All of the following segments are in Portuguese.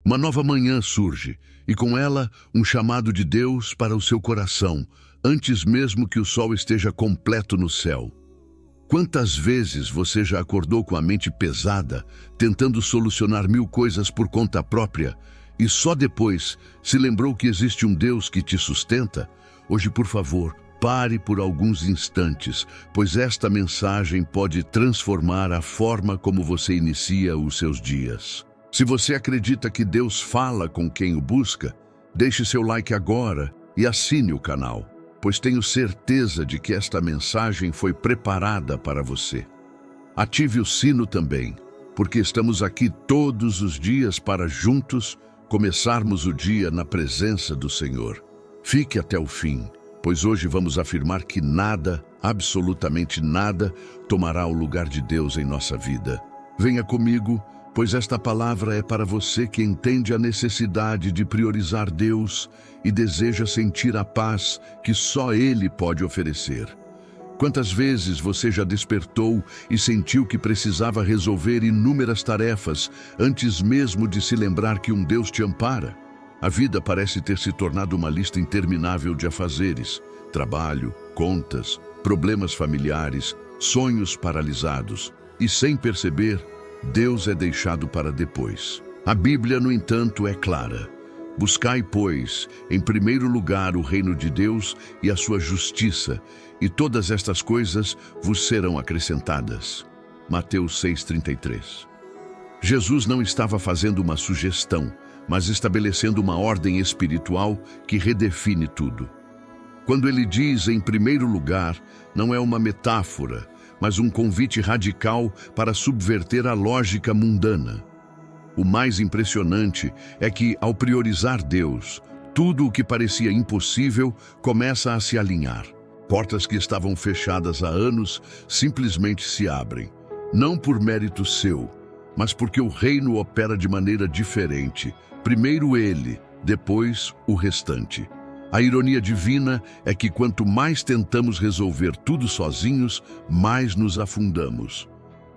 Uma nova manhã surge, e com ela um chamado de Deus para o seu coração, antes mesmo que o sol esteja completo no céu. Quantas vezes você já acordou com a mente pesada, tentando solucionar 1000 coisas por conta própria, e só depois se lembrou que existe um Deus que te sustenta? Hoje, por favor, pare por alguns instantes, pois esta mensagem pode transformar a forma como você inicia os seus dias. Se você acredita que Deus fala com quem o busca, deixe seu like agora e assine o canal, pois tenho certeza de que esta mensagem foi preparada para você. Ative o sino também, porque estamos aqui todos os dias para juntos começarmos o dia na presença do Senhor. Fique até o fim, pois hoje vamos afirmar que nada, absolutamente nada, tomará o lugar de Deus em nossa vida. Venha comigo, pois esta palavra é para você que entende a necessidade de priorizar Deus e deseja sentir a paz que só Ele pode oferecer. Quantas vezes você já despertou e sentiu que precisava resolver inúmeras tarefas antes mesmo de se lembrar que um Deus te ampara? A vida parece ter se tornado uma lista interminável de afazeres, trabalho, contas, problemas familiares, sonhos paralisados. E sem perceber, Deus é deixado para depois. A Bíblia, no entanto, é clara. Buscai, pois, em primeiro lugar o reino de Deus e a sua justiça, e todas estas coisas vos serão acrescentadas. Mateus 6,33. Jesus não estava fazendo uma sugestão, mas estabelecendo uma ordem espiritual que redefine tudo. Quando ele diz em primeiro lugar, não é uma metáfora, mas um convite radical para subverter a lógica mundana. O mais impressionante é que, ao priorizar Deus, tudo o que parecia impossível começa a se alinhar. Portas que estavam fechadas há anos simplesmente se abrem, não por mérito seu, mas porque o reino opera de maneira diferente. Primeiro ele, depois o restante. A ironia divina é que quanto mais tentamos resolver tudo sozinhos, mais nos afundamos.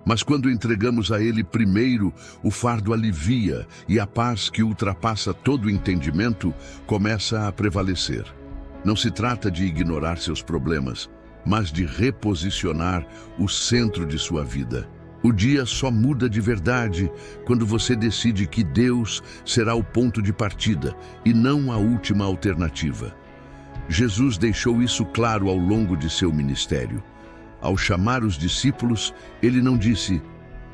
Mas quando entregamos a Ele primeiro, o fardo alivia e a paz que ultrapassa todo o entendimento começa a prevalecer. Não se trata de ignorar seus problemas, mas de reposicionar o centro de sua vida. O dia só muda de verdade quando você decide que Deus será o ponto de partida e não a última alternativa. Jesus deixou isso claro ao longo de seu ministério. Ao chamar os discípulos, ele não disse: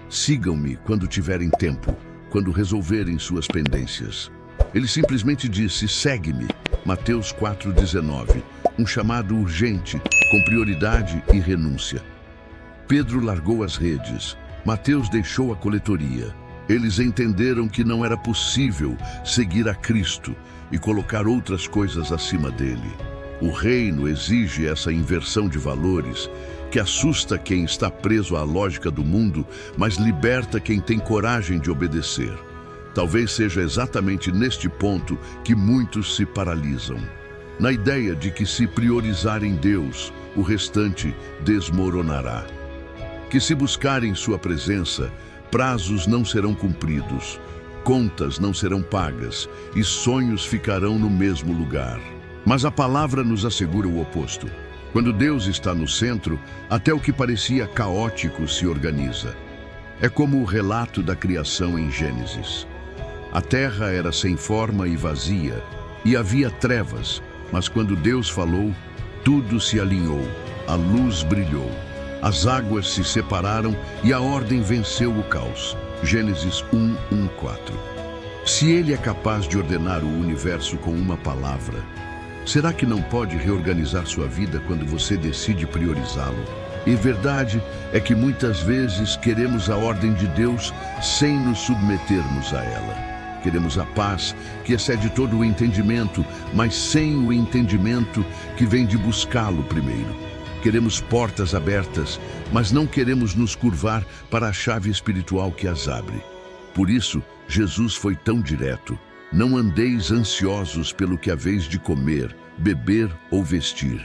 sigam-me quando tiverem tempo, quando resolverem suas pendências. Ele simplesmente disse: segue-me. Mateus 4,19. Um chamado urgente, com prioridade e renúncia. Pedro largou as redes. Mateus deixou a coletoria. Eles entenderam que não era possível seguir a Cristo e colocar outras coisas acima dele. O reino exige essa inversão de valores que assusta quem está preso à lógica do mundo, mas liberta quem tem coragem de obedecer. Talvez seja exatamente neste ponto que muitos se paralisam. Na ideia de que se priorizarem Deus, o restante desmoronará. Que se buscarem sua presença, prazos não serão cumpridos, contas não serão pagas e sonhos ficarão no mesmo lugar. Mas a palavra nos assegura o oposto. Quando Deus está no centro, até o que parecia caótico se organiza. É como o relato da criação em Gênesis. A terra era sem forma e vazia, e havia trevas, mas quando Deus falou, tudo se alinhou, a luz brilhou. As águas se separaram e a ordem venceu o caos. Gênesis 1:4. Se Ele é capaz de ordenar o universo com uma palavra, será que não pode reorganizar sua vida quando você decide priorizá-lo? E verdade é que muitas vezes queremos a ordem de Deus sem nos submetermos a ela. Queremos a paz que excede todo o entendimento, mas sem o entendimento que vem de buscá-lo primeiro. Queremos portas abertas, mas não queremos nos curvar para a chave espiritual que as abre. Por isso, Jesus foi tão direto: não andeis ansiosos pelo que haveis de comer, beber ou vestir.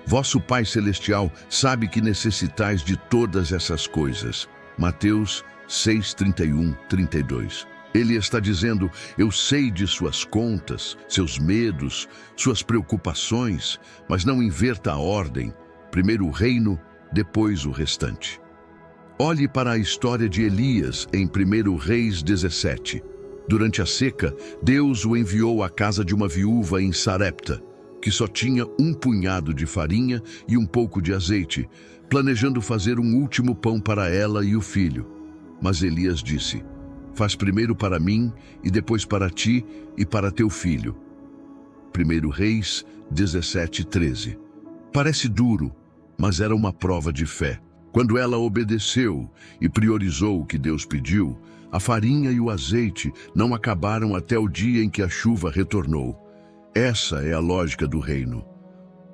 Vosso Pai Celestial sabe que necessitais de todas essas coisas. Mateus 6:31-32. Ele está dizendo: eu sei de suas contas, seus medos, suas preocupações, mas não inverta a ordem. Primeiro o reino, depois o restante. Olhe para a história de Elias em 1 Reis 17. Durante a seca, Deus o enviou à casa de uma viúva em Sarepta, que só tinha um punhado de farinha e um pouco de azeite, planejando fazer um último pão para ela e o filho. Mas Elias disse: faz primeiro para mim e depois para ti e para teu filho. 1 Reis 17:13. Parece duro, mas era uma prova de fé. Quando ela obedeceu e priorizou o que Deus pediu, a farinha e o azeite não acabaram até o dia em que a chuva retornou. Essa é a lógica do reino.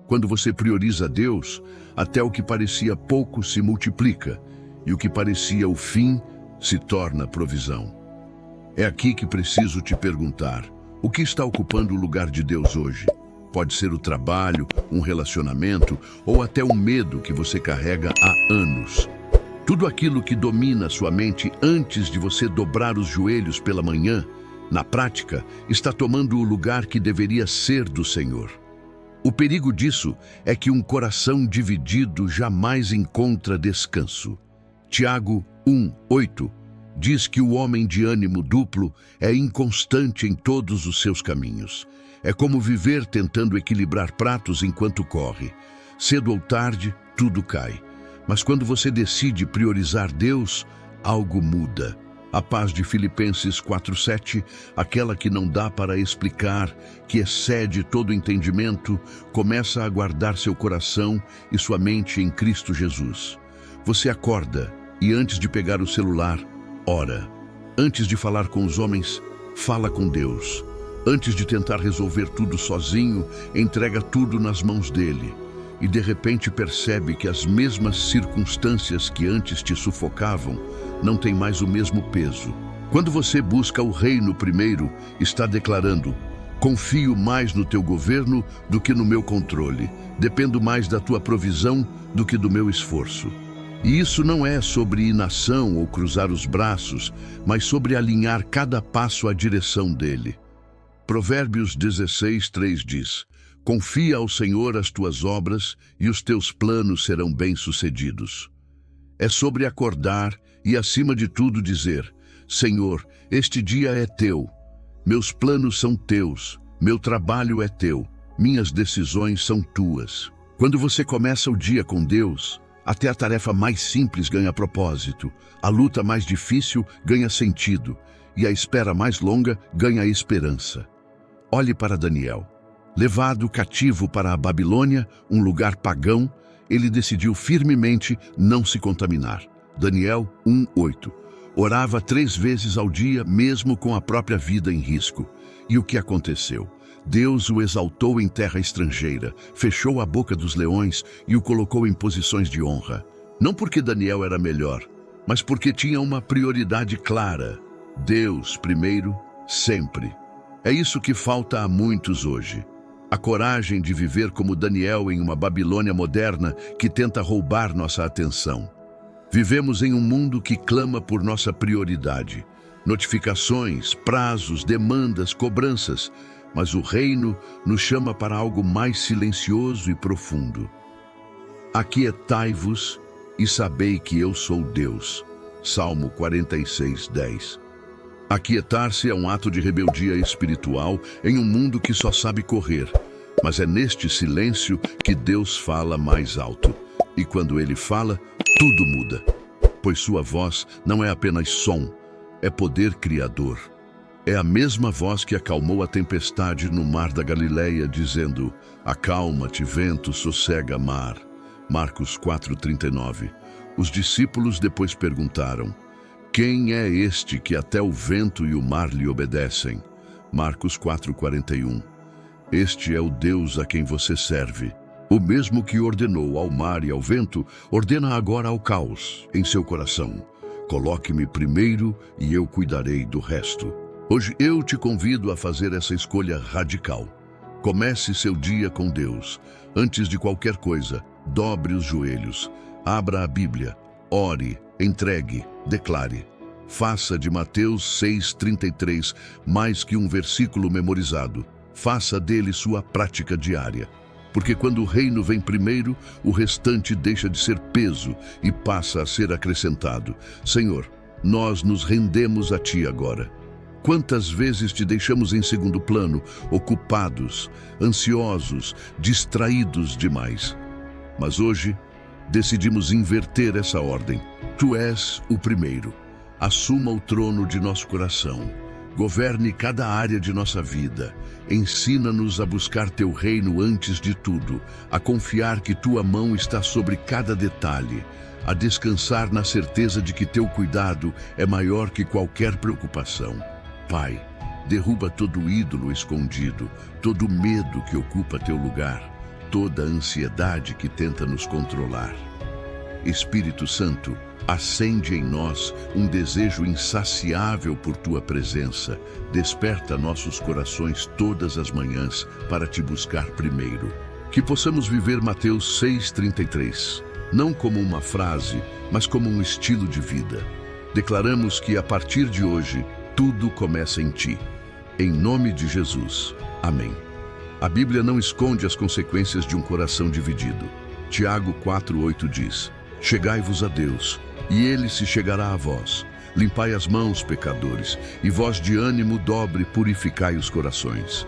Quando você prioriza Deus, até o que parecia pouco se multiplica, e o que parecia o fim se torna provisão. É aqui que preciso te perguntar: o que está ocupando o lugar de Deus hoje? Pode ser o trabalho, um relacionamento ou até um medo que você carrega há anos. Tudo aquilo que domina sua mente antes de você dobrar os joelhos pela manhã, na prática, está tomando o lugar que deveria ser do Senhor. O perigo disso é que um coração dividido jamais encontra descanso. Tiago 1:8 diz que o homem de ânimo duplo é inconstante em todos os seus caminhos. É como viver tentando equilibrar pratos enquanto corre. Cedo ou tarde, tudo cai. Mas quando você decide priorizar Deus, algo muda. A paz de Filipenses 4:7, aquela que não dá para explicar, que excede todo entendimento, começa a guardar seu coração e sua mente em Cristo Jesus. Você acorda e antes de pegar o celular, ora. Antes de falar com os homens, fala com Deus. Antes de tentar resolver tudo sozinho, entrega tudo nas mãos dele. E de repente percebe que as mesmas circunstâncias que antes te sufocavam não têm mais o mesmo peso. Quando você busca o reino primeiro, está declarando: confio mais no teu governo do que no meu controle. Dependo mais da tua provisão do que do meu esforço. E isso não é sobre inação ou cruzar os braços, mas sobre alinhar cada passo à direção dele. Provérbios 16:3 diz: confia ao Senhor as tuas obras e os teus planos serão bem-sucedidos. É sobre acordar e, acima de tudo, dizer: Senhor, este dia é teu. Meus planos são teus, meu trabalho é teu, minhas decisões são tuas. Quando você começa o dia com Deus, até a tarefa mais simples ganha propósito, a luta mais difícil ganha sentido e a espera mais longa ganha esperança. Olhe para Daniel. Levado cativo para a Babilônia, um lugar pagão, ele decidiu firmemente não se contaminar. Daniel 1:8. Orava 3 vezes ao dia, mesmo com a própria vida em risco. E o que aconteceu? Deus o exaltou em terra estrangeira, fechou a boca dos leões e o colocou em posições de honra. Não porque Daniel era melhor, mas porque tinha uma prioridade clara: Deus primeiro, sempre. É isso que falta a muitos hoje. A coragem de viver como Daniel em uma Babilônia moderna que tenta roubar nossa atenção. Vivemos em um mundo que clama por nossa prioridade. Notificações, prazos, demandas, cobranças. Mas o reino nos chama para algo mais silencioso e profundo. Aquietai-vos e sabei que eu sou Deus. Salmo 46:10. Aquietar-se é um ato de rebeldia espiritual em um mundo que só sabe correr. Mas é neste silêncio que Deus fala mais alto. E quando ele fala, tudo muda. Pois sua voz não é apenas som, é poder criador. É a mesma voz que acalmou a tempestade no mar da Galileia, dizendo: acalma-te, vento, sossega, mar. Marcos 4:39. Os discípulos depois perguntaram: quem é este que até o vento e o mar lhe obedecem? Marcos 4:41. Este é o Deus a quem você serve. O mesmo que ordenou ao mar e ao vento, ordena agora ao caos em seu coração. Coloque-me primeiro e eu cuidarei do resto. Hoje eu te convido a fazer essa escolha radical. Comece seu dia com Deus. Antes de qualquer coisa, dobre os joelhos, abra a Bíblia, ore, entregue, declare: Faça de Mateus 6,33 mais que um versículo memorizado. Faça dele sua prática diária. Porque quando o reino vem primeiro, o restante deixa de ser peso e passa a ser acrescentado. Senhor, nós nos rendemos a Ti agora. Quantas vezes te deixamos em segundo plano, ocupados, ansiosos, distraídos demais? Mas hoje, decidimos inverter essa ordem. Tu és o primeiro. Assuma o trono de nosso coração. Governe cada área de nossa vida. Ensina-nos a buscar Teu reino antes de tudo, a confiar que Tua mão está sobre cada detalhe, a descansar na certeza de que Teu cuidado é maior que qualquer preocupação. Pai, derruba todo ídolo escondido, todo medo que ocupa Teu lugar, toda ansiedade que tenta nos controlar. Espírito Santo, acende em nós um desejo insaciável por Tua presença. Desperta nossos corações todas as manhãs para Te buscar primeiro. Que possamos viver Mateus 6,33, não como uma frase, mas como um estilo de vida. Declaramos que a partir de hoje, tudo começa em Ti. Em nome de Jesus. Amém. A Bíblia não esconde as consequências de um coração dividido. Tiago 4,8 diz: Chegai-vos a Deus, e Ele se chegará a vós. Limpai as mãos, pecadores, e vós de ânimo dobre purificai os corações.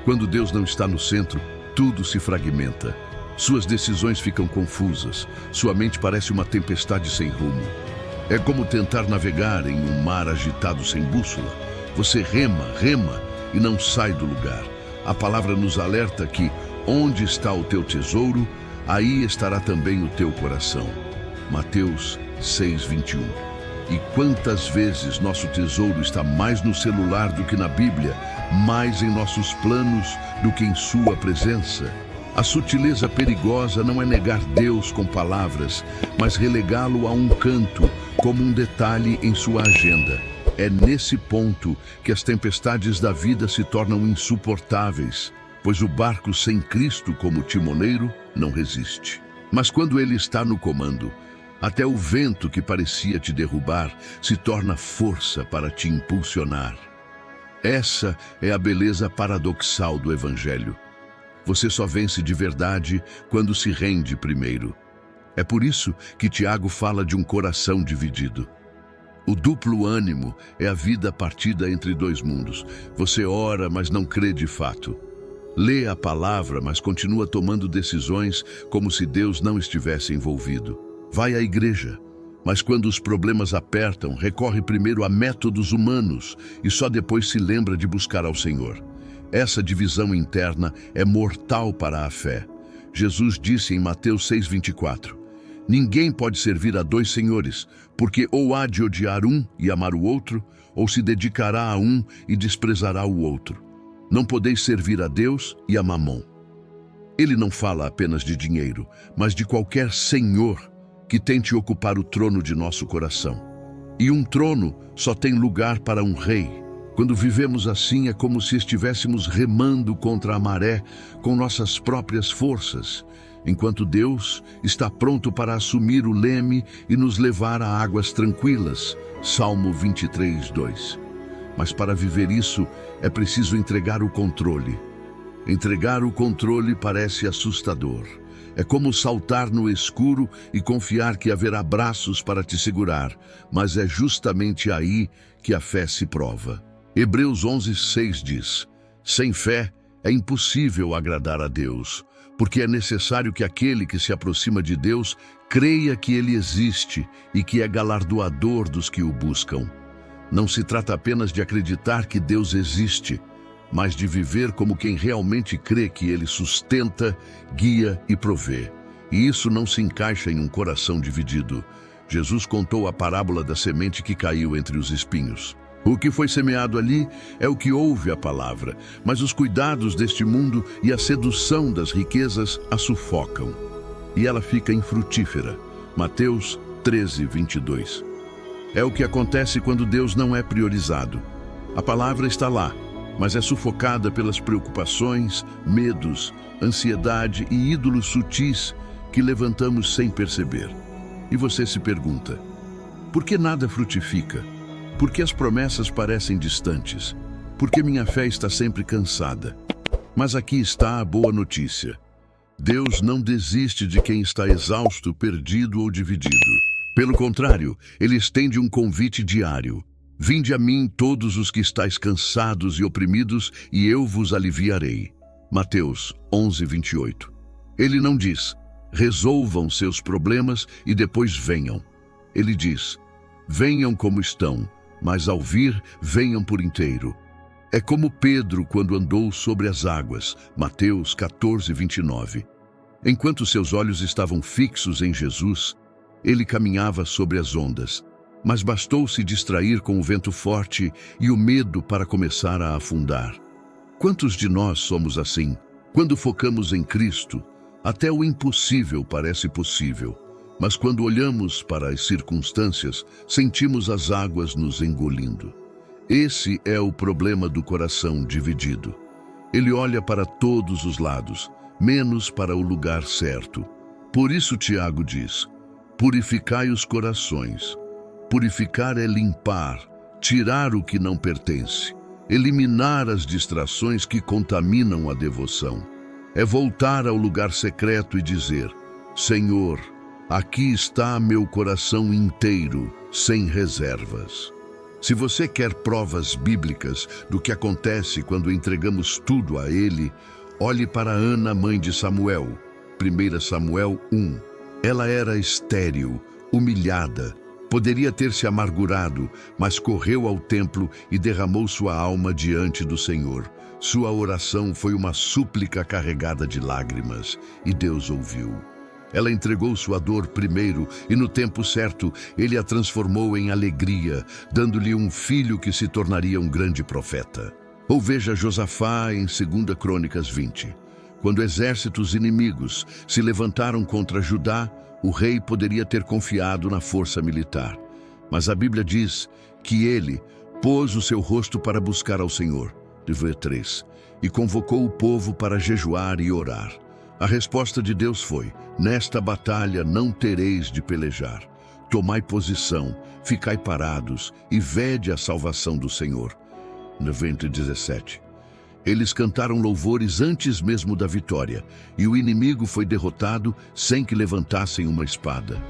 Quando Deus não está no centro, tudo se fragmenta. Suas decisões ficam confusas. Sua mente parece uma tempestade sem rumo. É como tentar navegar em um mar agitado sem bússola. Você rema e não sai do lugar. A palavra nos alerta que, onde está o teu tesouro, aí estará também o teu coração. Mateus 6,21. E quantas vezes nosso tesouro está mais no celular do que na Bíblia, mais em nossos planos do que em Sua presença? A sutileza perigosa não é negar Deus com palavras, mas relegá-lo a um canto, como um detalhe em sua agenda. É nesse ponto que as tempestades da vida se tornam insuportáveis, pois o barco sem Cristo como timoneiro não resiste. Mas quando Ele está no comando, até o vento que parecia te derrubar se torna força para te impulsionar. Essa é a beleza paradoxal do Evangelho. Você só vence de verdade quando se rende primeiro. É por isso que Tiago fala de um coração dividido. O duplo ânimo é a vida partida entre dois mundos. Você ora, mas não crê de fato. Lê a palavra, mas continua tomando decisões como se Deus não estivesse envolvido. Vai à igreja, mas quando os problemas apertam, recorre primeiro a métodos humanos e só depois se lembra de buscar ao Senhor. Essa divisão interna é mortal para a fé. Jesus disse em Mateus 6,24, Ninguém pode servir a dois senhores, porque ou há de odiar um e amar o outro, ou se dedicará a um e desprezará o outro. Não podeis servir a Deus e a Mamon. Ele não fala apenas de dinheiro, mas de qualquer senhor que tente ocupar o trono de nosso coração. E um trono só tem lugar para um rei. Quando vivemos assim, é como se estivéssemos remando contra a maré com nossas próprias forças, enquanto Deus está pronto para assumir o leme e nos levar a águas tranquilas. Salmo 23:2. Mas para viver isso, é preciso entregar o controle. Entregar o controle parece assustador. É como saltar no escuro e confiar que haverá braços para te segurar, mas é justamente aí que a fé se prova. Hebreus 11:6 diz, Sem fé é impossível agradar a Deus, porque é necessário que aquele que se aproxima de Deus creia que Ele existe e que é galardoador dos que o buscam. Não se trata apenas de acreditar que Deus existe, mas de viver como quem realmente crê que Ele sustenta, guia e provê. E isso não se encaixa em um coração dividido. Jesus contou a parábola da semente que caiu entre os espinhos. O que foi semeado ali é o que ouve a palavra, mas os cuidados deste mundo e a sedução das riquezas a sufocam. E ela fica infrutífera. Mateus 13:22. É o que acontece quando Deus não é priorizado. A palavra está lá, mas é sufocada pelas preocupações, medos, ansiedade e ídolos sutis que levantamos sem perceber. E você se pergunta, por que nada frutifica? Porque as promessas parecem distantes? Porque minha fé está sempre cansada. Mas aqui está a boa notícia. Deus não desiste de quem está exausto, perdido ou dividido. Pelo contrário, Ele estende um convite diário. Vinde a mim todos os que estáis cansados e oprimidos, e eu vos aliviarei. Mateus 11:28. Ele não diz, resolvam seus problemas e depois venham. Ele diz, venham como estão, mas ao vir, venham por inteiro. É como Pedro quando andou sobre as águas, Mateus 14:29. Enquanto seus olhos estavam fixos em Jesus, ele caminhava sobre as ondas, mas bastou se distrair com o vento forte e o medo para começar a afundar. Quantos de nós somos assim? Quando focamos em Cristo, até o impossível parece possível, mas quando olhamos para as circunstâncias, sentimos as águas nos engolindo. Esse é o problema do coração dividido. Ele olha para todos os lados, menos para o lugar certo. Por isso Tiago diz, purificai os corações. Purificar é limpar, tirar o que não pertence, eliminar as distrações que contaminam a devoção. É voltar ao lugar secreto e dizer, Senhor, aqui está meu coração inteiro, sem reservas. Se você quer provas bíblicas do que acontece quando entregamos tudo a Ele, olhe para Ana, mãe de Samuel, 1 Samuel 1. Ela era estéril, humilhada, poderia ter se amargurado, mas correu ao templo e derramou sua alma diante do Senhor. Sua oração foi uma súplica carregada de lágrimas, e Deus ouviu. Ela entregou sua dor primeiro, e no tempo certo, Ele a transformou em alegria, dando-lhe um filho que se tornaria um grande profeta. Ou veja Josafá em 2 Crônicas 20. Quando exércitos inimigos se levantaram contra Judá, o rei poderia ter confiado na força militar. Mas a Bíblia diz que ele pôs o seu rosto para buscar ao Senhor, de 3, e convocou o povo para jejuar e orar. A resposta de Deus foi, nesta batalha não tereis de pelejar. Tomai posição, ficai parados e vede a salvação do Senhor. 17. Eles cantaram louvores antes mesmo da vitória, e o inimigo foi derrotado sem que levantassem uma espada.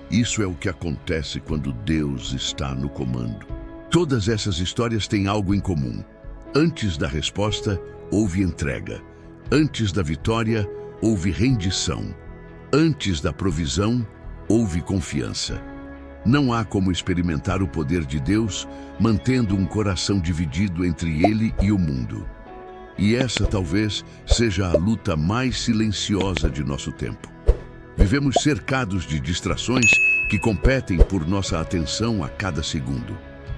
Isso é o que acontece quando Deus está no comando. Todas essas histórias têm algo em comum. Antes da resposta, houve entrega. Antes da vitória, houve rendição. Antes da provisão, houve confiança. Não há como experimentar o poder de Deus mantendo um coração dividido entre Ele e o mundo. E essa talvez seja a luta mais silenciosa de nosso tempo. Vivemos cercados de distrações que competem por nossa atenção a cada segundo.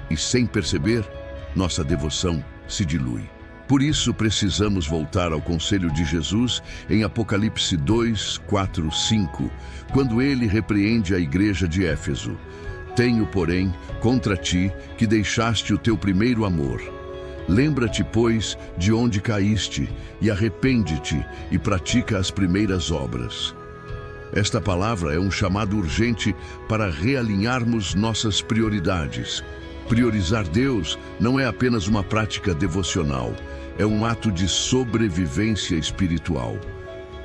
E sem perceber, nossa devoção se dilui. Por isso precisamos voltar ao conselho de Jesus em Apocalipse 2, 4, 5, quando ele repreende a igreja de Éfeso. Tenho, porém, contra ti que deixaste o teu primeiro amor. Lembra-te, pois, de onde caíste, e arrepende-te e pratica as primeiras obras. Esta palavra é um chamado urgente para realinharmos nossas prioridades. Priorizar Deus não é apenas uma prática devocional, é um ato de sobrevivência espiritual.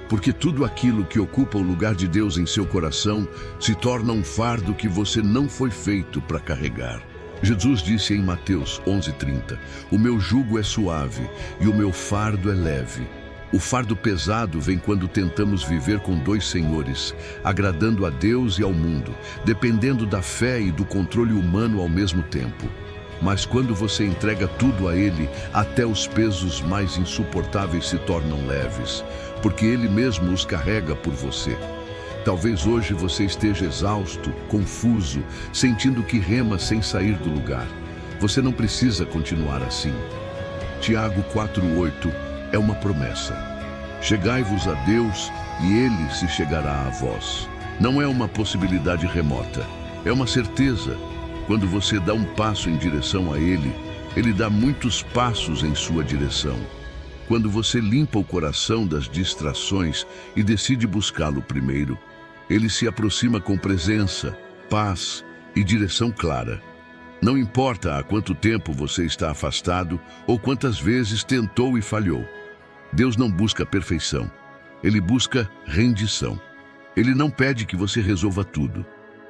Porque tudo aquilo que ocupa o lugar de Deus em seu coração se torna um fardo que você não foi feito para carregar. Jesus disse em Mateus 11:30, o meu jugo é suave e o meu fardo é leve. O fardo pesado vem quando tentamos viver com dois senhores, agradando a Deus e ao mundo, dependendo da fé e do controle humano ao mesmo tempo. Mas quando você entrega tudo a Ele, até os pesos mais insuportáveis se tornam leves, porque Ele mesmo os carrega por você. Talvez hoje você esteja exausto, confuso, sentindo que rema sem sair do lugar. Você não precisa continuar assim. Tiago 4:8 é uma promessa. Chegai-vos a Deus e Ele se chegará a vós. Não é uma possibilidade remota, é uma certeza. Quando você dá um passo em direção a Ele, Ele dá muitos passos em sua direção. Quando você limpa o coração das distrações e decide buscá-lo primeiro, Ele se aproxima com presença, paz e direção clara. Não importa há quanto tempo você está afastado ou quantas vezes tentou e falhou. Deus não busca perfeição. Ele busca rendição. Ele não pede que você resolva tudo,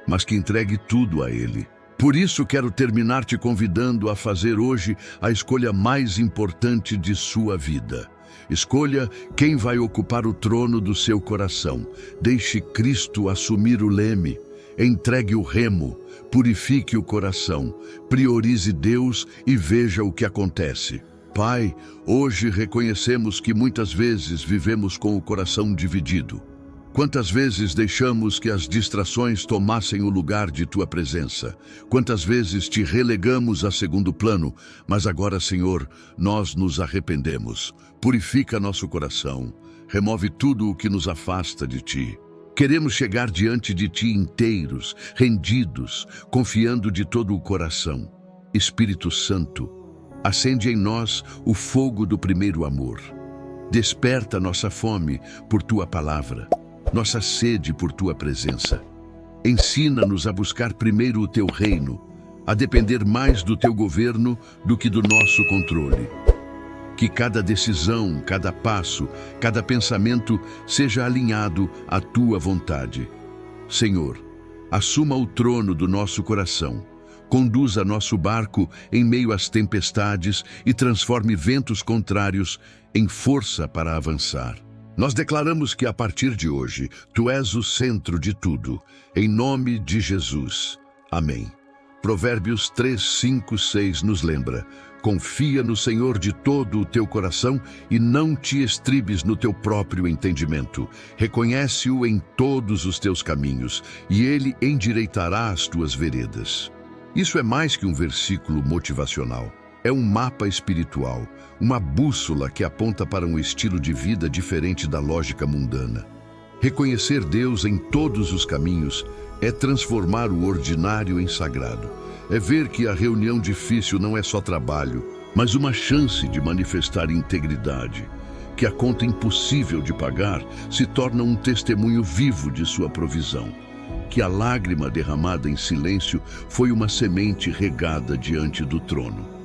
mas que entregue tudo a Ele. Por isso, quero terminar te convidando a fazer hoje a escolha mais importante de sua vida. Escolha quem vai ocupar o trono do seu coração. Deixe Cristo assumir o leme. Entregue o remo. Purifique o coração. Priorize Deus e veja o que acontece. Pai, hoje reconhecemos que muitas vezes vivemos com o coração dividido. Quantas vezes deixamos que as distrações tomassem o lugar de Tua presença? Quantas vezes te relegamos a segundo plano? Mas agora, Senhor, nós nos arrependemos. Purifica nosso coração. Remove tudo o que nos afasta de Ti. Queremos chegar diante de Ti inteiros, rendidos, confiando de todo o coração. Espírito Santo, acende em nós o fogo do primeiro amor. Desperta nossa fome por Tua palavra, nossa sede por Tua presença. Ensina-nos a buscar primeiro o Teu reino, a depender mais do Teu governo do que do nosso controle. Que cada decisão, cada passo, cada pensamento seja alinhado à Tua vontade. Senhor, assuma o trono do nosso coração. Conduza nosso barco em meio às tempestades e transforme ventos contrários em força para avançar. Nós declaramos que a partir de hoje, Tu és o centro de tudo. Em nome de Jesus. Amém. Provérbios 3, 5, 6 nos lembra: confia no Senhor de todo o teu coração e não te estribes no teu próprio entendimento. Reconhece-o em todos os teus caminhos e Ele endireitará as tuas veredas. Isso é mais que um versículo motivacional. É um mapa espiritual, uma bússola que aponta para um estilo de vida diferente da lógica mundana. Reconhecer Deus em todos os caminhos é transformar o ordinário em sagrado. É ver que a reunião difícil não é só trabalho, mas uma chance de manifestar integridade. Que a conta impossível de pagar se torna um testemunho vivo de sua provisão. Que a lágrima derramada em silêncio foi uma semente regada diante do trono.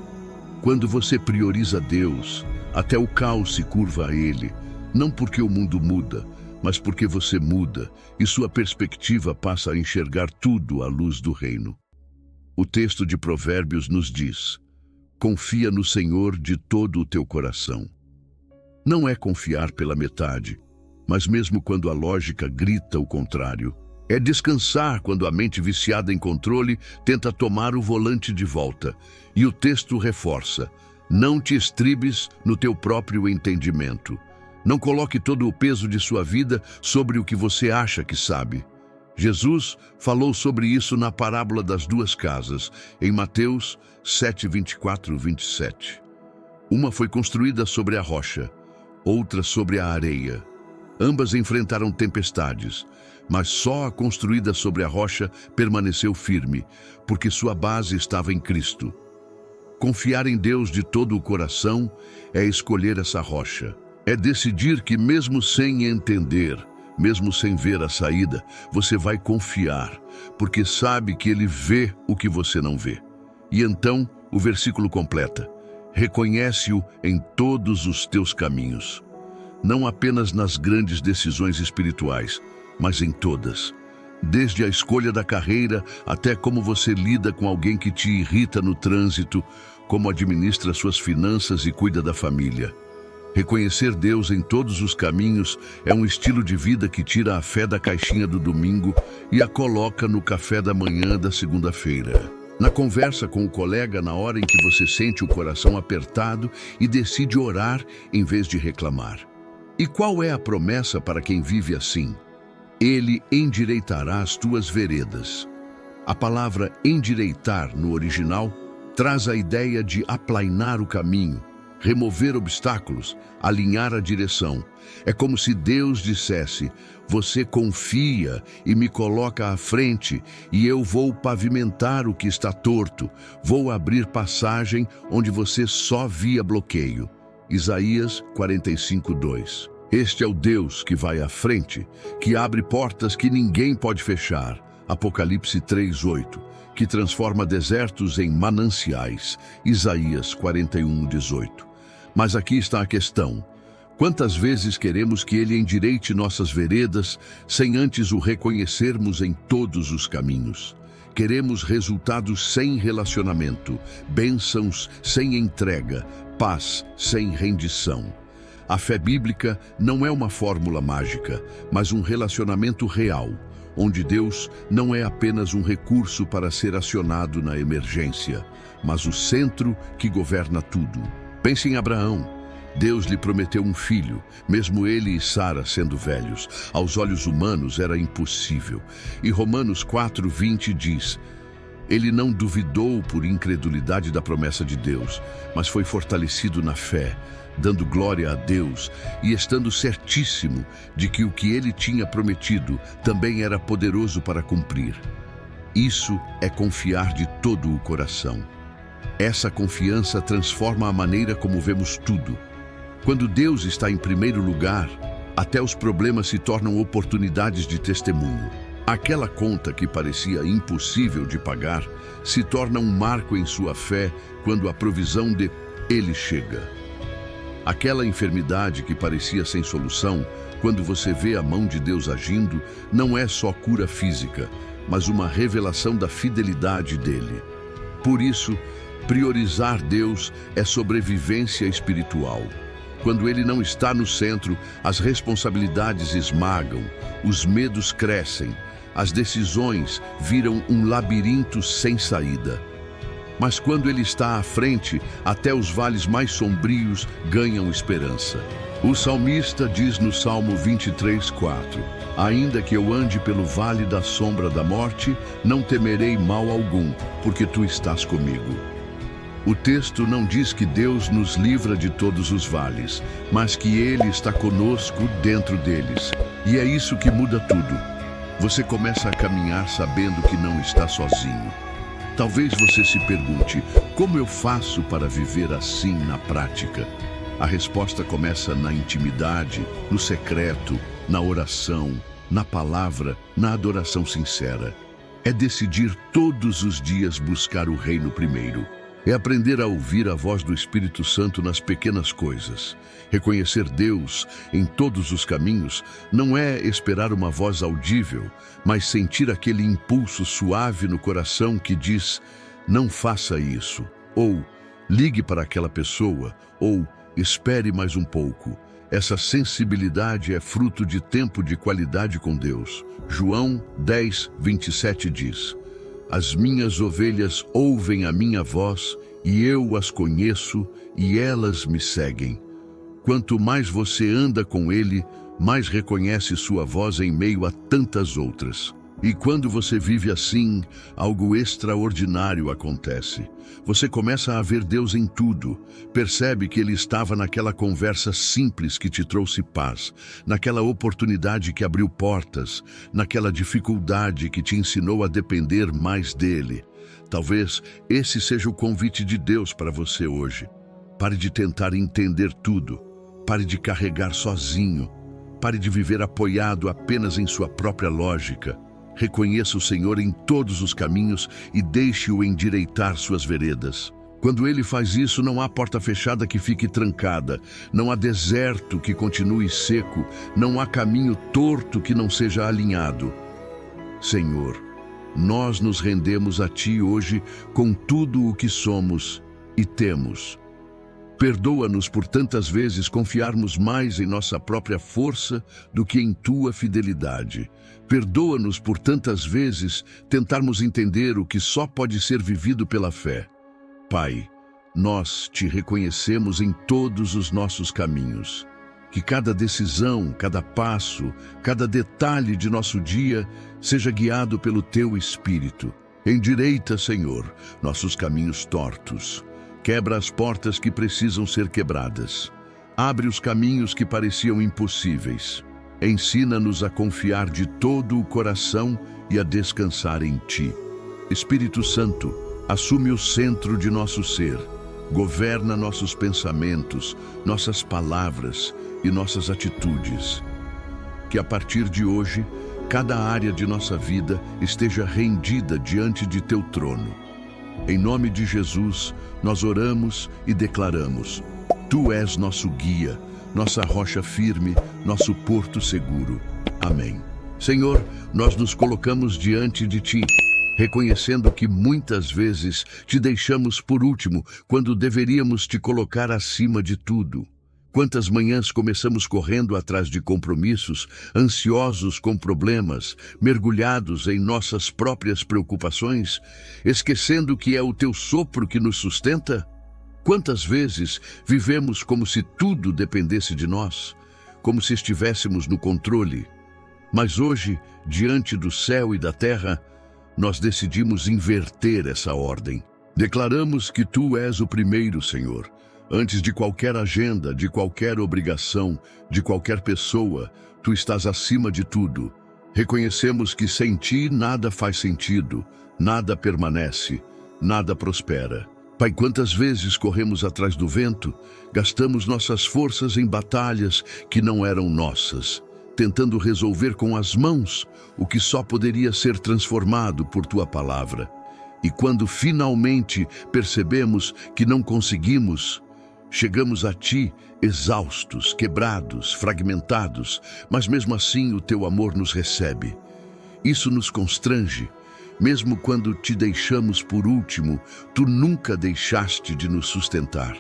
Quando você prioriza Deus, até o caos se curva a Ele, não porque o mundo muda, mas porque você muda e sua perspectiva passa a enxergar tudo à luz do reino. O texto de Provérbios nos diz: confia no Senhor de todo o teu coração. Não é confiar pela metade, mas mesmo quando a lógica grita o contrário. É descansar quando a mente viciada em controle tenta tomar o volante de volta. E o texto reforça: não te estribes no teu próprio entendimento. Não coloque todo o peso de sua vida sobre o que você acha que sabe. Jesus falou sobre isso na parábola das duas casas, em Mateus 7, 24, 27. Uma foi construída sobre a rocha, outra sobre a areia. Ambas enfrentaram tempestades, mas só a construída sobre a rocha permaneceu firme, porque sua base estava em Cristo. Confiar em Deus de todo o coração é escolher essa rocha. É decidir que mesmo sem entender, mesmo sem ver a saída, você vai confiar, porque sabe que Ele vê o que você não vê. E então, o versículo completa: reconhece-o em todos os teus caminhos. Não apenas nas grandes decisões espirituais, mas em todas. Desde a escolha da carreira até como você lida com alguém que te irrita no trânsito, como administra suas finanças e cuida da família. Reconhecer Deus em todos os caminhos é um estilo de vida que tira a fé da caixinha do domingo e a coloca no café da manhã da segunda-feira. Na conversa com o colega, na hora em que você sente o coração apertado e decide orar em vez de reclamar. E qual é a promessa para quem vive assim? Ele endireitará as tuas veredas. A palavra endireitar no original traz a ideia de aplainar o caminho, remover obstáculos, alinhar a direção. É como se Deus dissesse: você confia e me coloca à frente e eu vou pavimentar o que está torto, vou abrir passagem onde você só via bloqueio. Isaías 45:2. Este é o Deus que vai à frente, que abre portas que ninguém pode fechar. Apocalipse 3:8. que transforma desertos em mananciais. Isaías 41:18. Mas aqui está a questão. Quantas vezes queremos que Ele endireite nossas veredas sem antes o reconhecermos em todos os caminhos? Queremos resultados sem relacionamento, bênçãos sem entrega, paz sem rendição. A fé bíblica não é uma fórmula mágica, mas um relacionamento real, onde Deus não é apenas um recurso para ser acionado na emergência, mas o centro que governa tudo. Pense em Abraão. Deus lhe prometeu um filho, mesmo ele e Sara sendo velhos. Aos olhos humanos era impossível. E Romanos 4:20 diz: ele não duvidou por incredulidade da promessa de Deus, mas foi fortalecido na fé, dando glória a Deus e estando certíssimo de que o que ele tinha prometido também era poderoso para cumprir. Isso é confiar de todo o coração. Essa confiança transforma a maneira como vemos tudo. Quando Deus está em primeiro lugar, até os problemas se tornam oportunidades de testemunho. Aquela conta que parecia impossível de pagar se torna um marco em sua fé quando a provisão de Ele chega. Aquela enfermidade que parecia sem solução, quando você vê a mão de Deus agindo, não é só cura física, mas uma revelação da fidelidade dele. Por isso, priorizar Deus é sobrevivência espiritual. Quando Ele não está no centro, as responsabilidades esmagam, os medos crescem, as decisões viram um labirinto sem saída. Mas quando Ele está à frente, até os vales mais sombrios ganham esperança. O salmista diz no Salmo 23:4: ainda que eu ande pelo vale da sombra da morte, não temerei mal algum, porque Tu estás comigo. O texto não diz que Deus nos livra de todos os vales, mas que Ele está conosco dentro deles. E é isso que muda tudo. Você começa a caminhar sabendo que não está sozinho. Talvez você se pergunte, como eu faço para viver assim na prática? A resposta começa na intimidade, no secreto, na oração, na palavra, na adoração sincera. É decidir todos os dias buscar o reino primeiro. É aprender a ouvir a voz do Espírito Santo nas pequenas coisas. Reconhecer Deus em todos os caminhos não é esperar uma voz audível, mas sentir aquele impulso suave no coração que diz: não faça isso, ou ligue para aquela pessoa, ou espere mais um pouco. Essa sensibilidade é fruto de tempo de qualidade com Deus. João 10:27 diz: as minhas ovelhas ouvem a minha voz, e eu as conheço, e elas me seguem. Quanto mais você anda com Ele, mais reconhece sua voz em meio a tantas outras. E quando você vive assim, algo extraordinário acontece. Você começa a ver Deus em tudo. Percebe que Ele estava naquela conversa simples que te trouxe paz, naquela oportunidade que abriu portas, naquela dificuldade que te ensinou a depender mais dEle. Talvez esse seja o convite de Deus para você hoje. Pare de tentar entender tudo. Pare de carregar sozinho. Pare de viver apoiado apenas em sua própria lógica. Reconheça o Senhor em todos os caminhos e deixe-o endireitar suas veredas. Quando Ele faz isso, não há porta fechada que fique trancada, não há deserto que continue seco, não há caminho torto que não seja alinhado. Senhor, nós nos rendemos a Ti hoje com tudo o que somos e temos. Perdoa-nos por tantas vezes confiarmos mais em nossa própria força do que em Tua fidelidade. Perdoa-nos por tantas vezes tentarmos entender o que só pode ser vivido pela fé. Pai, nós Te reconhecemos em todos os nossos caminhos. Que cada decisão, cada passo, cada detalhe de nosso dia seja guiado pelo Teu Espírito. Endireita, Senhor, nossos caminhos tortos. Quebra as portas que precisam ser quebradas. Abre os caminhos que pareciam impossíveis. Ensina-nos a confiar de todo o coração e a descansar em Ti. Espírito Santo, assume o centro de nosso ser. Governa nossos pensamentos, nossas palavras e nossas atitudes. Que a partir de hoje, cada área de nossa vida esteja rendida diante de teu trono. Em nome de Jesus, nós oramos e declaramos: Tu és nosso guia, nossa rocha firme, nosso porto seguro. Amém. Senhor, nós nos colocamos diante de Ti, reconhecendo que muitas vezes Te deixamos por último, quando deveríamos Te colocar acima de tudo. Quantas manhãs começamos correndo atrás de compromissos, ansiosos com problemas, mergulhados em nossas próprias preocupações, esquecendo que é o Teu sopro que nos sustenta? Quantas vezes vivemos como se tudo dependesse de nós, como se estivéssemos no controle? Mas hoje, diante do céu e da terra, nós decidimos inverter essa ordem. Declaramos que Tu és o primeiro, Senhor. Antes de qualquer agenda, de qualquer obrigação, de qualquer pessoa, Tu estás acima de tudo. Reconhecemos que sem Ti nada faz sentido, nada permanece, nada prospera. Pai, quantas vezes corremos atrás do vento, gastamos nossas forças em batalhas que não eram nossas, tentando resolver com as mãos o que só poderia ser transformado por Tua palavra. E quando finalmente percebemos que não conseguimos, chegamos a Ti exaustos, quebrados, fragmentados, mas mesmo assim o Teu amor nos recebe. Isso nos constrange. Mesmo quando Te deixamos por último, Tu nunca deixaste de nos sustentar.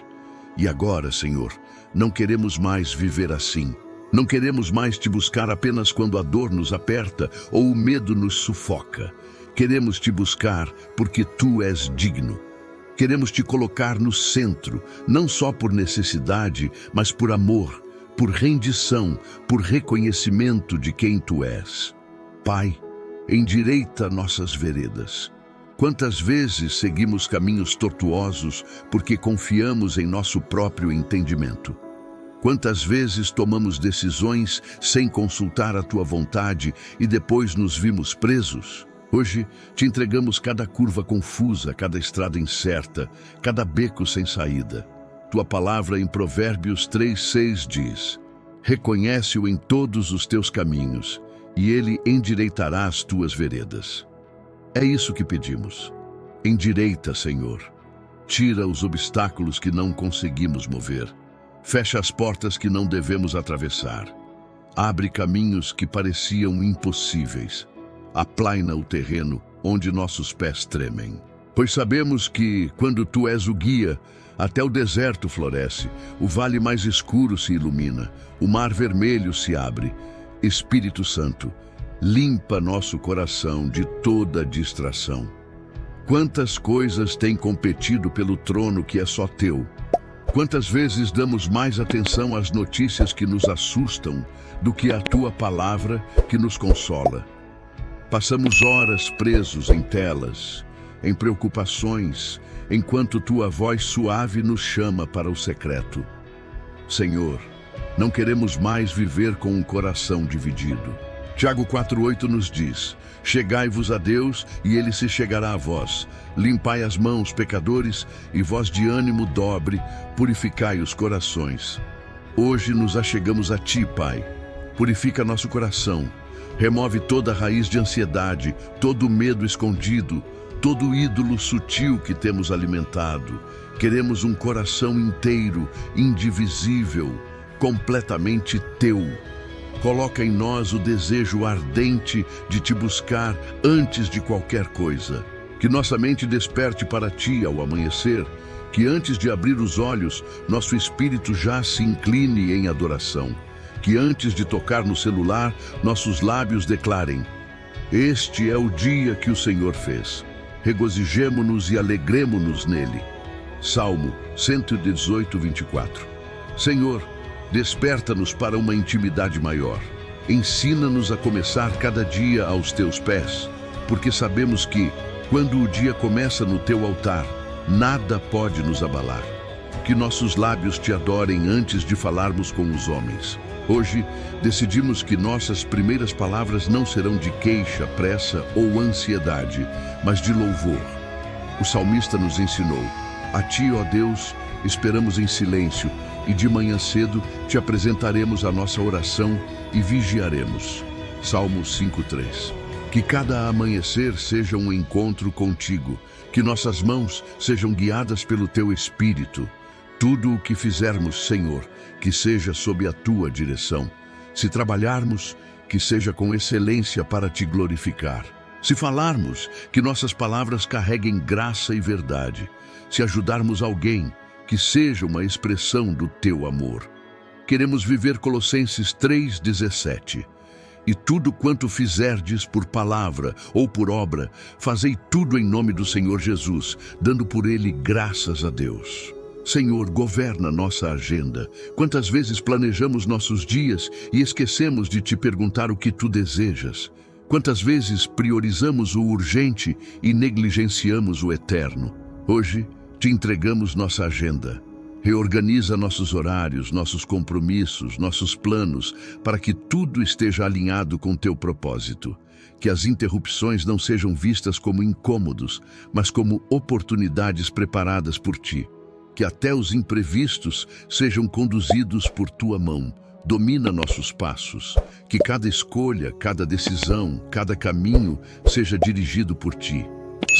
E agora, Senhor, não queremos mais viver assim. Não queremos mais Te buscar apenas quando a dor nos aperta ou o medo nos sufoca. Queremos Te buscar porque Tu és digno. Queremos Te colocar no centro, não só por necessidade, mas por amor, por rendição, por reconhecimento de quem Tu és. Pai, endireita nossas veredas. Quantas vezes seguimos caminhos tortuosos porque confiamos em nosso próprio entendimento? Quantas vezes tomamos decisões sem consultar a Tua vontade e depois nos vimos presos? Hoje, Te entregamos cada curva confusa, cada estrada incerta, cada beco sem saída. Tua palavra em Provérbios 3:6 diz: Reconhece-o em todos os teus caminhos, e ele endireitará as tuas veredas. É isso que pedimos. Endireita, Senhor. Tira os obstáculos que não conseguimos mover. Fecha as portas que não devemos atravessar. Abre caminhos que pareciam impossíveis. Aplaina o terreno onde nossos pés tremem. Pois sabemos que, quando Tu és o guia, até o deserto floresce, o vale mais escuro se ilumina, o mar vermelho se abre. Espírito Santo, limpa nosso coração de toda distração. Quantas coisas têm competido pelo trono que é só Teu? Quantas vezes damos mais atenção às notícias que nos assustam do que à Tua palavra que nos consola? Passamos horas presos em telas, em preocupações, enquanto Tua voz suave nos chama para o secreto. Senhor, não queremos mais viver com um coração dividido. Tiago 4:8 nos diz: Chegai-vos a Deus, e Ele se chegará a vós. Limpai as mãos, pecadores, e vós de ânimo dobre, purificai os corações. Hoje nos achegamos a Ti, Pai. Purifica nosso coração. Remove toda a raiz de ansiedade, todo o medo escondido, todo o ídolo sutil que temos alimentado. Queremos um coração inteiro, indivisível, completamente Teu. Coloca em nós o desejo ardente de Te buscar antes de qualquer coisa. Que nossa mente desperte para Ti ao amanhecer, que antes de abrir os olhos, nosso espírito já se incline em adoração. Que antes de tocar no celular, nossos lábios declarem: Este é o dia que o Senhor fez. Regozijemo-nos e alegremo-nos nele. Salmo 118:24. Senhor, desperta-nos para uma intimidade maior. Ensina-nos a começar cada dia aos Teus pés, porque sabemos que, quando o dia começa no Teu altar, nada pode nos abalar. Que nossos lábios Te adorem antes de falarmos com os homens. Hoje, decidimos que nossas primeiras palavras não serão de queixa, pressa ou ansiedade, mas de louvor. O salmista nos ensinou: A Ti, ó Deus, esperamos em silêncio, e de manhã cedo Te apresentaremos a nossa oração e vigiaremos. Salmo 5:3. Que cada amanhecer seja um encontro contigo, que nossas mãos sejam guiadas pelo teu Espírito. Tudo o que fizermos, Senhor, que seja sob a tua direção. Se trabalharmos, que seja com excelência para te glorificar. Se falarmos, que nossas palavras carreguem graça e verdade. Se ajudarmos alguém, que seja uma expressão do teu amor. Queremos viver Colossenses 3:17. E tudo quanto fizerdes por palavra ou por obra, fazei tudo em nome do Senhor Jesus, dando por ele graças a Deus. Senhor, governa nossa agenda. Quantas vezes planejamos nossos dias e esquecemos de te perguntar o que tu desejas? Quantas vezes priorizamos o urgente e negligenciamos o eterno? Hoje, te entregamos nossa agenda. Reorganiza nossos horários, nossos compromissos, nossos planos, para que tudo esteja alinhado com teu propósito. Que as interrupções não sejam vistas como incômodos, mas como oportunidades preparadas por ti. Que até os imprevistos sejam conduzidos por tua mão. Domina nossos passos. Que cada escolha, cada decisão, cada caminho seja dirigido por ti.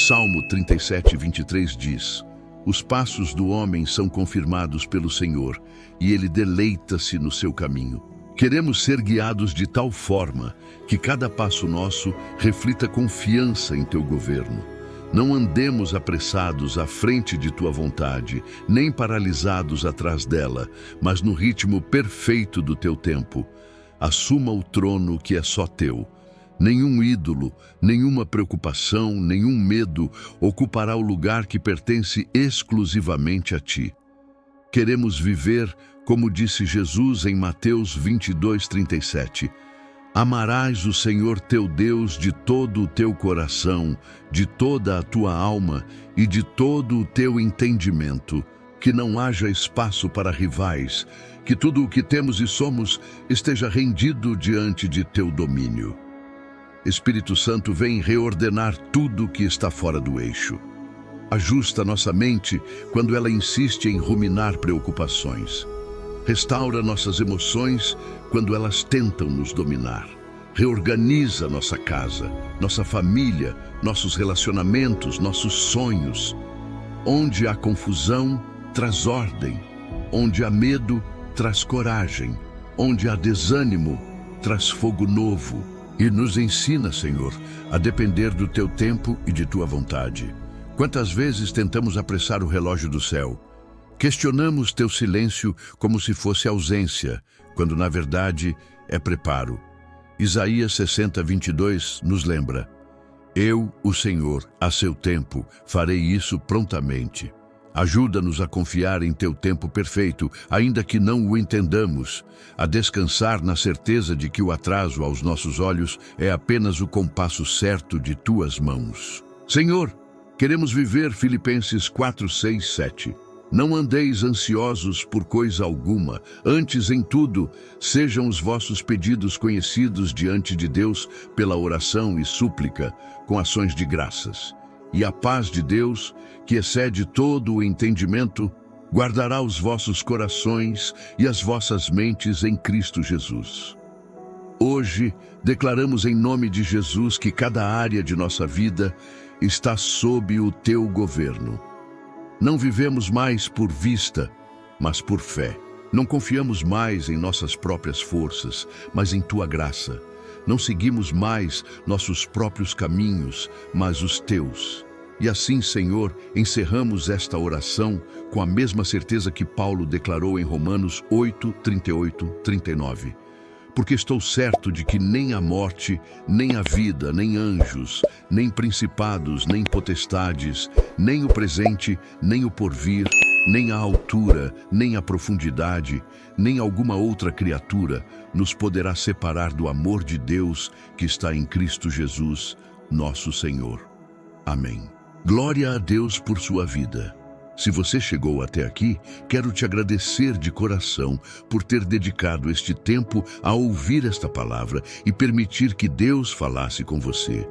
Salmo 37:23 diz: os passos do homem são confirmados pelo Senhor, e ele deleita-se no seu caminho. Queremos ser guiados de tal forma que cada passo nosso reflita confiança em teu governo. Não andemos apressados à frente de tua vontade, nem paralisados atrás dela, mas no ritmo perfeito do teu tempo. Assuma o trono que é só teu. Nenhum ídolo, nenhuma preocupação, nenhum medo ocupará o lugar que pertence exclusivamente a ti. Queremos viver, como disse Jesus em Mateus 22:37. Amarás o Senhor teu Deus de todo o teu coração, de toda a tua alma e de todo o teu entendimento. Que não haja espaço para rivais, que tudo o que temos e somos esteja rendido diante de teu domínio. Espírito Santo, vem reordenar tudo que está fora do eixo. Ajusta nossa mente quando ela insiste em ruminar preocupações. Restaura nossas emoções quando elas tentam nos dominar. Reorganiza nossa casa, nossa família, nossos relacionamentos, nossos sonhos. Onde há confusão, traz ordem. Onde há medo, traz coragem. Onde há desânimo, traz fogo novo. E nos ensina, Senhor, a depender do teu tempo e de tua vontade. Quantas vezes tentamos apressar o relógio do céu? Questionamos teu silêncio como se fosse ausência, quando na verdade é preparo. Isaías 60:22 nos lembra: eu, o Senhor, a seu tempo, farei isso prontamente. Ajuda-nos a confiar em teu tempo perfeito, ainda que não o entendamos, a descansar na certeza de que o atraso aos nossos olhos é apenas o compasso certo de tuas mãos. Senhor, queremos viver Filipenses 4:6-7. Não andeis ansiosos por coisa alguma, antes em tudo, sejam os vossos pedidos conhecidos diante de Deus pela oração e súplica, com ações de graças. E a paz de Deus, que excede todo o entendimento, guardará os vossos corações e as vossas mentes em Cristo Jesus. Hoje, declaramos em nome de Jesus que cada área de nossa vida está sob o teu governo. Não vivemos mais por vista, mas por fé. Não confiamos mais em nossas próprias forças, mas em tua graça. Não seguimos mais nossos próprios caminhos, mas os teus. E assim, Senhor, encerramos esta oração com a mesma certeza que Paulo declarou em Romanos 8:38-39. Porque estou certo de que nem a morte, nem a vida, nem anjos, nem principados, nem potestades, nem o presente, nem o porvir, nem a altura, nem a profundidade, nem alguma outra criatura nos poderá separar do amor de Deus que está em Cristo Jesus, nosso Senhor. Amém. Glória a Deus por sua vida. Se você chegou até aqui, quero te agradecer de coração por ter dedicado este tempo a ouvir esta palavra e permitir que Deus falasse com você.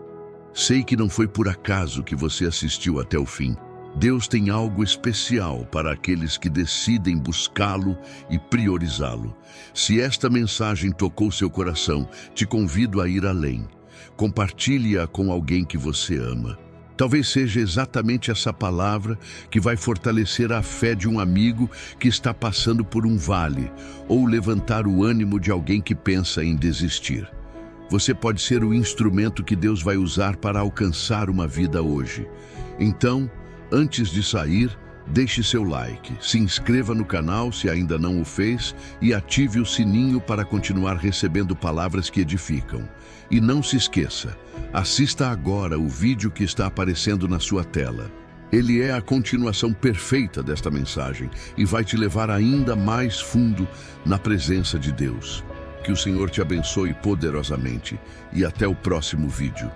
Sei que não foi por acaso que você assistiu até o fim. Deus tem algo especial para aqueles que decidem buscá-lo e priorizá-lo. Se esta mensagem tocou seu coração, te convido a ir além. Compartilhe-a com alguém que você ama. Talvez seja exatamente essa palavra que vai fortalecer a fé de um amigo que está passando por um vale, ou levantar o ânimo de alguém que pensa em desistir. Você pode ser o instrumento que Deus vai usar para alcançar uma vida hoje. Então, antes de sair, deixe seu like, se inscreva no canal se ainda não o fez e ative o sininho para continuar recebendo palavras que edificam. E não se esqueça, assista agora o vídeo que está aparecendo na sua tela. Ele é a continuação perfeita desta mensagem e vai te levar ainda mais fundo na presença de Deus. Que o Senhor te abençoe poderosamente e até o próximo vídeo.